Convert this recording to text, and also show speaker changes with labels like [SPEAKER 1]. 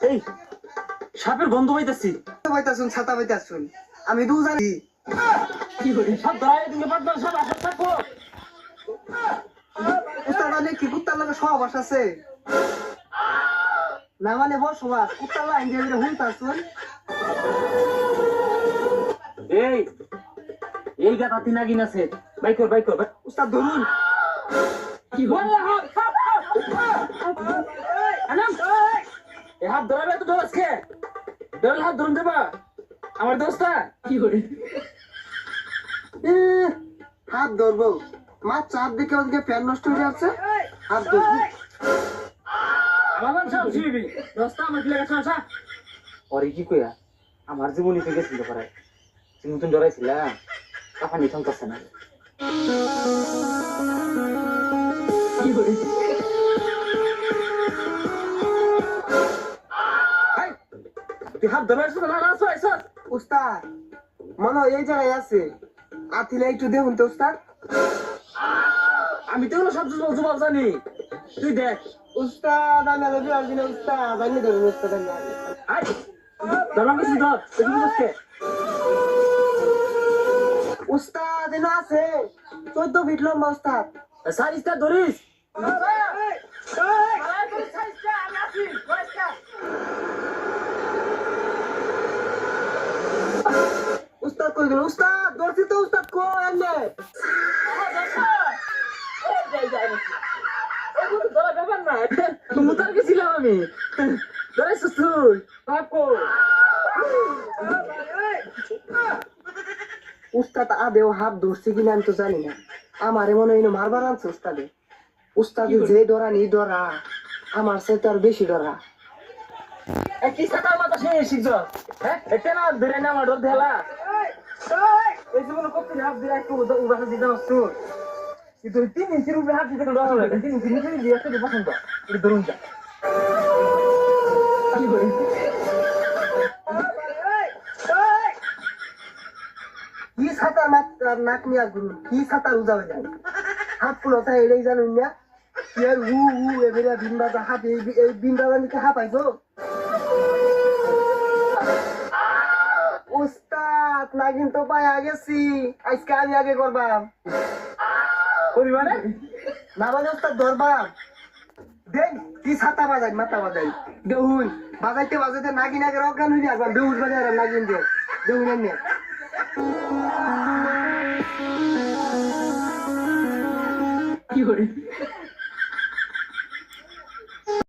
[SPEAKER 1] এই সাপের গন্ধ পাইতাছি।
[SPEAKER 2] পাইতাছুন ছাতা পাইতাছুন আমি তো জানি
[SPEAKER 1] কি করে সাপ ধরাই দিলে বাদ সাপ আসা থাকবো।
[SPEAKER 2] উস্তাদ আলী কি কুত্তার লাগে সহবাস আছে না মানে বসবাস কুত্তার লাইন দিয়ে হুনতাছুন।
[SPEAKER 1] এই গাতা তিন আগিন আছে। বাইকর
[SPEAKER 2] উস্তাদ ধরুন
[SPEAKER 1] কি বললা আনাম এই হাত ধরাবে তো দোস্ত ধরল হাত ধরুন দেবা আমার দোস্তা কি করে
[SPEAKER 2] হাত ধরবো মা চাপ দিকে ওদিকে প্যান নষ্ট হয়ে যাচ্ছে হাত ধরবো
[SPEAKER 1] আমার সব ছিবি দোস্তা আমার কি লাগা ছাড়া ওরে কি কইয়া আমার জীবনই থেকে ছিল পারে নতুন ডরাইছিলাম কাফা নিথন করছে না কি করে তুই হাত ধরে আসছো না আসো আসো
[SPEAKER 2] উস্তাদ মনে হয় এই জায়গায় আছে আতিলে একটু দেখুন তো উস্তাদ।
[SPEAKER 1] আমি তো এগুলো সব জবাব জানি তুই দেখ
[SPEAKER 2] উস্তাদ আমি আগে আর দিনে উস্তাদ আমি ধরুন উস্তাদ আমি আগে
[SPEAKER 1] আই ধরলাম কিছু ধর তুই বুঝতে
[SPEAKER 2] উস্তাদ এনে আছে 14 ফিট লম্বা উস্তাদ
[SPEAKER 1] সাইজটা ধরিস
[SPEAKER 2] উস্তাদ কই গেল উস্তাদ ধরছি তো উস্তাদ কো এনে
[SPEAKER 1] মুতার গেছিলাম আমি ধরাইছিস তুই কাকো
[SPEAKER 2] উস্তাদ আদেও হাত ধরছে কিনা আমি তো জানি না আমারে মনে হয় মারবার আনছে উস্তাদে উস্তাদে যে ডরা নি ডরা আমার সে তো আর বেশি ডরা
[SPEAKER 1] কি সাকার মাথা শুনে শিখছ হ্যাঁ এটা না ধরে না আমার ডর দেলা এই জীবন কত হাত দিয়ে একটু উবাসা দিতে আসছো কিন্তু 3 ইঞ্চির উপরে হাত দিতে ডর লাগে 3 ইঞ্চি নিচে দিয়ে আসতে পছন্দ এটা ধরুন যা কি করে
[SPEAKER 2] কি ছাতা নাক নিয়া গুরু কি ছাতা উজা হয়ে যায় হাত ফুলতা এড়েই জানুন না ইয়ার এবারে বিনবাজা হাত এই বিনবাজা নিতে হাত পাইছো উস্তাদ নাগিন তো পাই আগেছি আজকে আমি আগে করবাম
[SPEAKER 1] করি মানে
[SPEAKER 2] না মানে উস্তাদ ধরবাম দেখ কি ছাতা বাজাই মাথা বাজাই দেখুন বাজাইতে নাগিন আগে অজ্ঞান হয়ে আসবাম বেউস বাজাই নাগিন দিয়ে দেখুন এমনি
[SPEAKER 1] কি করে